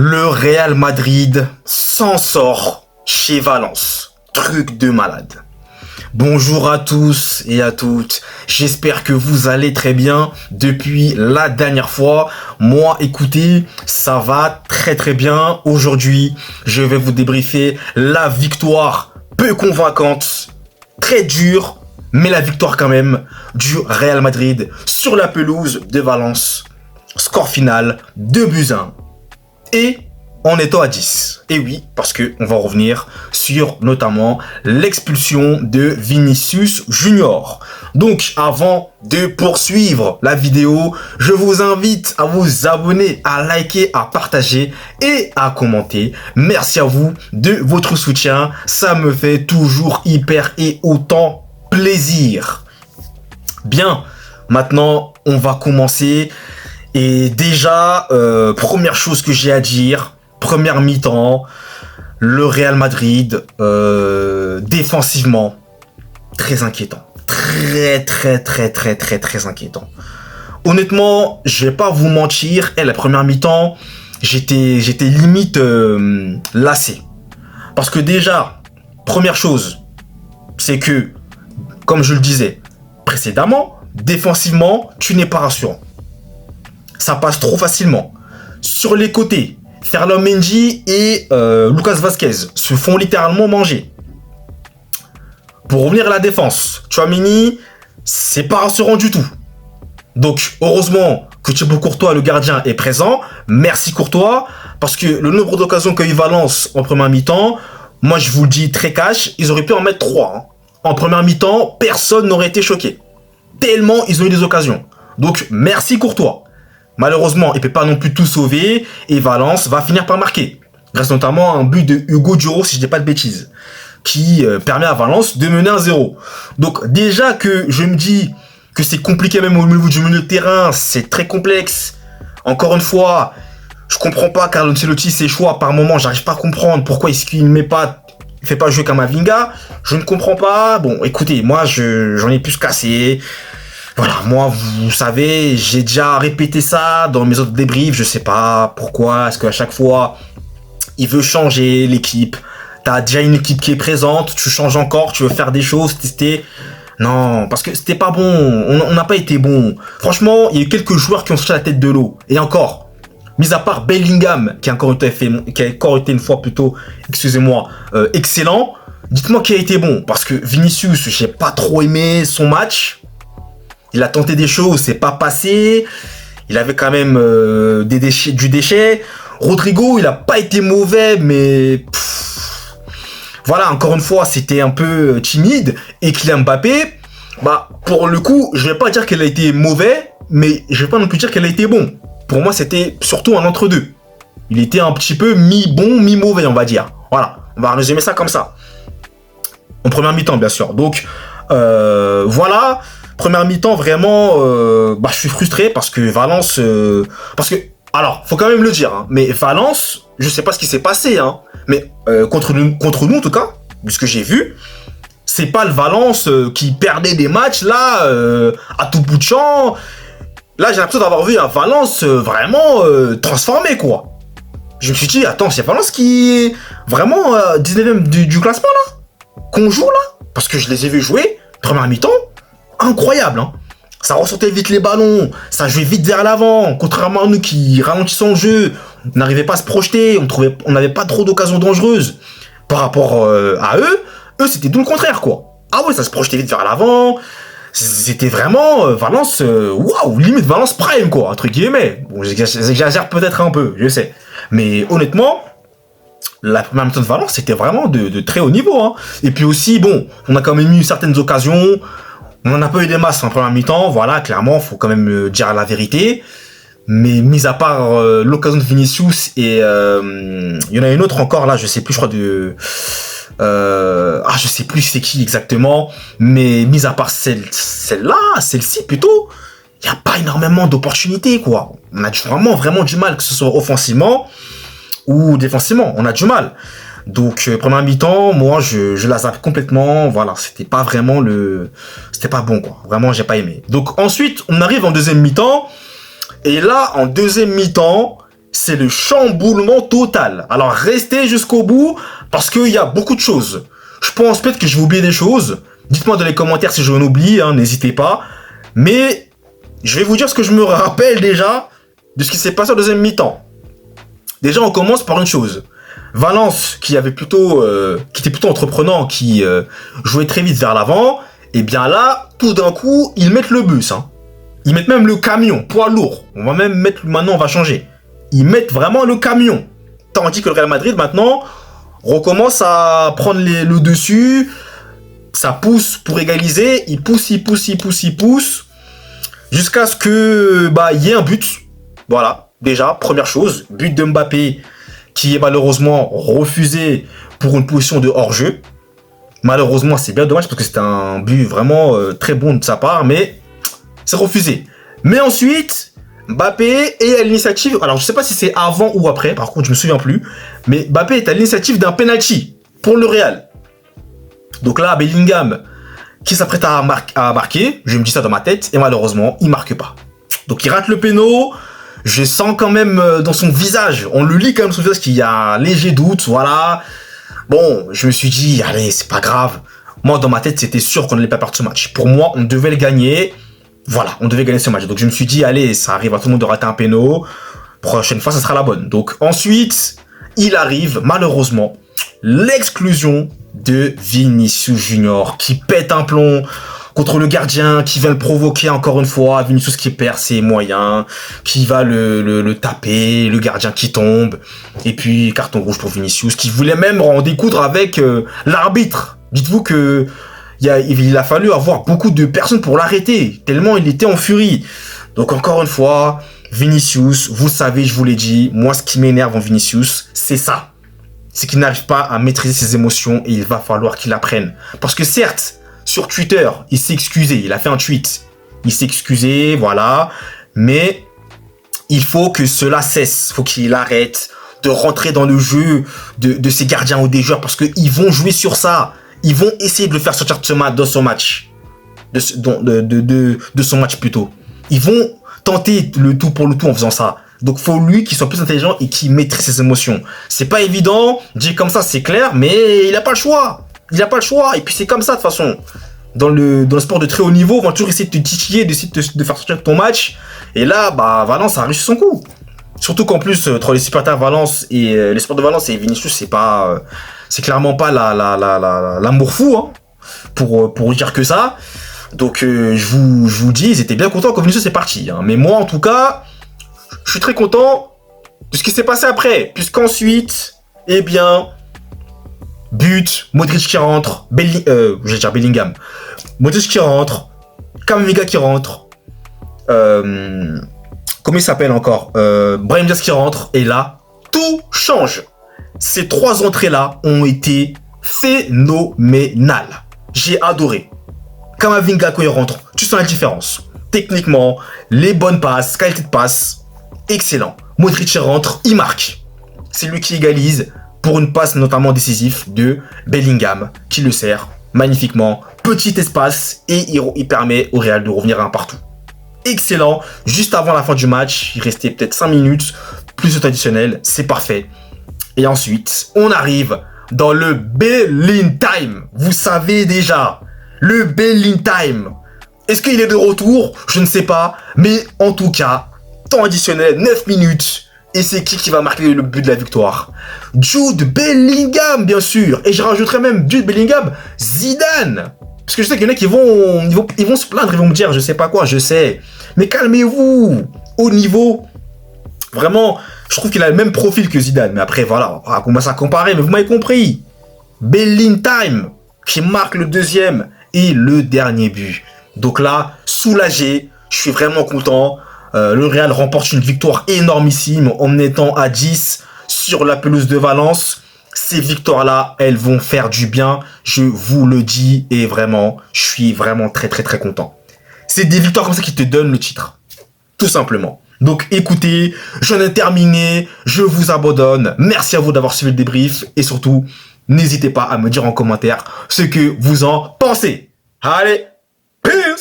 Le Real Madrid s'en sort chez Valence. Truc de malade. Bonjour à tous et à toutes. J'espère que vous allez très bien depuis la dernière fois. Moi, écoutez, ça va très bien. Aujourd'hui, je vais vous débriefer la victoire peu convaincante, très dure, mais la victoire quand même du Real Madrid sur la pelouse de Valence. Score final 2-1. Et en étant à 10. Et oui, parce que on va revenir sur notamment l'expulsion de Vinicius Junior. Donc, avant de poursuivre la vidéo, je vous invite à vous abonner, à liker, à partager et à commenter. Merci à vous de votre soutien. Ça me fait toujours hyper et autant plaisir. Bien, maintenant, on va commencer. Et déjà, première chose que j'ai à dire, première mi-temps, le Real Madrid, défensivement, très inquiétant. Très inquiétant. Honnêtement, je vais pas vous mentir, la première mi-temps, j'étais limite lassé. Parce que déjà, première chose, c'est que, comme je le disais précédemment, défensivement, tu n'es pas rassurant. Ça passe trop facilement. Sur les côtés, Ferland Mendy et Lucas Vazquez se font littéralement manger. Pour revenir à la défense, Tchouaméni, c'est pas rassurant du tout. Donc, heureusement que Thibaut Courtois, le gardien, est présent. Merci Courtois, parce que le nombre d'occasions qu'a eu Valence en première mi-temps, moi je vous le dis très cash, ils auraient pu en mettre 3. En première mi-temps, personne n'aurait été choqué. Tellement ils ont eu des occasions. Donc, merci Courtois. Malheureusement, il ne peut pas non plus tout sauver et Valence va finir par marquer. Grâce notamment à un but de Hugo Duro, si je ne dis pas de bêtises, qui permet à Valence de mener 1-0. Donc déjà que je me dis que c'est compliqué même au niveau du milieu de terrain, c'est très complexe. Encore une fois, je comprends pas Carlo Ancelotti, ses choix par moment, j'arrive pas à comprendre pourquoi est-ce qu'il ne fait pas jouer Camavinga. Je ne comprends pas. Bon, écoutez, moi j'en ai plus cassé. Voilà, moi, vous savez, j'ai déjà répété ça dans mes autres débriefs. Je sais pas pourquoi, est-ce qu'à chaque fois, il veut changer l'équipe. T'as déjà une équipe qui est présente, tu changes encore, tu veux faire des choses, tester. Non, parce que c'était pas bon, on n'a pas été bon. Franchement, il y a eu quelques joueurs qui ont sorti la tête de l'eau. Et encore, mis à part Bellingham, qui a encore été une fois plutôt, excusez-moi, excellent. Dites-moi qui a été bon, parce que Vinicius, j'ai pas trop aimé son match. Il a tenté des choses, c'est pas passé. Il avait quand même du déchet. Rodrigo, il a pas été mauvais, mais voilà, encore une fois, c'était un peu timide. Et Kylian Mbappé, pour le coup, je vais pas dire qu'elle a été mauvais, mais je vais pas non plus dire qu'elle a été bon. Pour moi, c'était surtout un entre-deux. Il était un petit peu mi-bon, mi-mauvais, on va dire. Voilà, on va résumer ça comme ça. En première mi-temps, bien sûr. Donc, voilà. Première mi-temps, vraiment, je suis frustré parce que Valence... alors, faut quand même le dire, hein, mais Valence, je sais pas ce qui s'est passé, hein, mais contre nous, en tout cas, puisque j'ai vu, c'est pas le Valence qui perdait des matchs, là, à tout bout de champ. Là, j'ai l'impression d'avoir vu un Valence vraiment transformé, quoi. Je me suis dit, attends, c'est Valence qui est vraiment 19e du classement, là, qu'on joue, là, parce que je les ai vus jouer, première mi-temps, incroyable, hein. Ça ressortait vite les ballons, ça jouait vite vers l'avant, contrairement à nous qui ralentissons le jeu, on n'arrivait pas à se projeter, on n'avait pas trop d'occasions dangereuses. Par rapport à eux c'était tout le contraire, quoi. Ah ouais, ça se projetait vite vers l'avant, c'était vraiment Valence, waouh, limite Valence Prime, quoi, entre guillemets. Bon, j'exagère peut-être un peu, je sais. Mais honnêtement, la première mi-temps de Valence, c'était vraiment de très haut niveau, hein. Et puis aussi, bon, on a quand même eu certaines occasions. On n'en a pas eu des masses en première mi-temps, voilà, clairement, faut quand même dire la vérité. Mais mis à part l'occasion de Vinicius et il y en a une autre encore là, je sais plus, je crois je sais plus c'est qui exactement. Mais mis à part celle-ci plutôt, il n'y a pas énormément d'opportunités, quoi. On a vraiment du mal, que ce soit offensivement ou défensivement, on a du mal. Donc, première mi-temps, moi, je la zappe complètement. Voilà, c'était pas vraiment c'était pas bon, quoi. Vraiment, j'ai pas aimé. Donc, ensuite, on arrive en deuxième mi-temps. Et là, en deuxième mi-temps, c'est le chamboulement total. Alors restez jusqu'au bout parce qu'il y a beaucoup de choses. Je pense peut-être que je vais oublier des choses. Dites-moi dans les commentaires si je en oublie, hein, n'hésitez pas. Mais je vais vous dire ce que je me rappelle déjà de ce qui s'est passé en deuxième mi-temps. Déjà, on commence par une chose. Valence, qui était plutôt entreprenant, qui jouait très vite vers l'avant, et bien là, tout d'un coup, ils mettent le bus. Hein. Ils mettent même le camion, poids lourd. On va même mettre, maintenant on va changer. Ils mettent vraiment le camion. Tandis que le Real Madrid, maintenant, recommence à prendre le dessus. Ça pousse pour égaliser. Il pousse. Jusqu'à ce que il y ait un but. Voilà, déjà, première chose. But de Mbappé, qui est malheureusement refusé pour une position de hors-jeu. Malheureusement, c'est bien dommage parce que c'était un but vraiment très bon de sa part, mais c'est refusé. Mais ensuite, Mbappé est à l'initiative. Alors, je sais pas si c'est avant ou après, par contre, je me souviens plus. Mais Mbappé est à l'initiative d'un penalty pour le Real. Donc là, Bellingham, qui s'apprête à marquer, je me dis ça dans ma tête, et malheureusement, il marque pas. Donc il rate le péno. Je sens quand même dans son visage, on le lit quand même dans son visage qu'il y a un léger doute, voilà. Bon, je me suis dit, allez, c'est pas grave. Moi, dans ma tête, c'était sûr qu'on n'allait pas perdre ce match. Pour moi, on devait le gagner. Voilà, on devait gagner ce match. Donc je me suis dit, allez, ça arrive à tout le monde de rater un péno. Prochaine fois, ça sera la bonne. Donc ensuite, il arrive, malheureusement, l'exclusion de Vinicius Junior qui pète un plomb contre le gardien, qui va le provoquer encore une fois. Vinicius qui perd ses moyens, qui va le taper, le gardien qui tombe. Et puis, carton rouge pour Vinicius, qui voulait même en découdre avec l'arbitre. Dites-vous que il a fallu avoir beaucoup de personnes pour l'arrêter, tellement il était en furie. Donc encore une fois, Vinicius, vous savez, je vous l'ai dit, moi ce qui m'énerve en Vinicius, c'est ça. C'est qu'il n'arrive pas à maîtriser ses émotions et il va falloir qu'il apprenne. Parce que certes, sur Twitter, il s'est excusé, il a fait un tweet. Il s'est excusé, voilà. Mais il faut que cela cesse. Il faut qu'il arrête de rentrer dans le jeu de ses gardiens ou des joueurs parce qu'ils vont jouer sur ça. Ils vont essayer de le faire sortir de son match. De son match plutôt. Ils vont tenter le tout pour le tout en faisant ça. Donc faut lui qui soit plus intelligent et qui maîtrise ses émotions. C'est pas évident, dit comme ça c'est clair, mais il a pas le choix. Il a pas le choix, et puis c'est comme ça de toute façon. Dans le sport de très haut niveau, on va toujours essayer de te titiller, d'essayer de faire sortir ton match. Et là, Valence a réussi son coup. Surtout qu'en plus, entre les supporters Valence et les sports de Valence et Vinicius, c'est clairement pas l'amour fou, hein, pour dire que ça. Donc je vous dis, ils étaient bien contents quand Vinicius est parti. Hein. Mais moi, en tout cas, je suis très content de ce qui s'est passé après. Puisqu'ensuite, eh bien, but, Modric qui rentre, Bellingham. Modric qui rentre, Camavinga qui rentre, comment il s'appelle encore, Brahim Diaz qui rentre, et là, tout change. Ces trois entrées-là ont été phénoménales. J'ai adoré. Camavinga quand il rentre, tu sens la différence. Techniquement, les bonnes passes, qualité de passe, excellent. Modric rentre, il marque. C'est lui qui égalise pour une passe notamment décisive de Bellingham, qui le sert magnifiquement. Petit espace et il permet au Real de revenir à un partout. Excellent. Juste avant la fin du match, il restait peut-être 5 minutes, plus de temps additionnel, c'est parfait. Et ensuite, on arrive dans le Belling Time. Vous savez déjà, le Belling Time. Est-ce qu'il est de retour? Je ne sais pas. Mais en tout cas, temps additionnel, 9 minutes. Et c'est qui va marquer le but de la victoire? Jude Bellingham, bien sûr. Et je rajouterais même Jude Bellingham, Zidane. Parce que je sais qu'il y en a qui vont se plaindre, ils vont me dire, je sais pas quoi, je sais. Mais calmez-vous. Au niveau, vraiment, je trouve qu'il a le même profil que Zidane. Mais après, voilà, on va commencer à comparer, mais vous m'avez compris. Belling Time, qui marque le deuxième et le dernier but. Donc là, soulagé, je suis vraiment content. Le Real remporte une victoire énormissime en étant à 10 sur la pelouse de Valence. Ces victoires-là, elles vont faire du bien, je vous le dis, et vraiment, je suis vraiment très très très content. C'est des victoires comme ça qui te donnent le titre, tout simplement. Donc écoutez, j'en ai terminé, je vous abandonne, merci à vous d'avoir suivi le débrief, et surtout, n'hésitez pas à me dire en commentaire ce que vous en pensez. Allez, peace!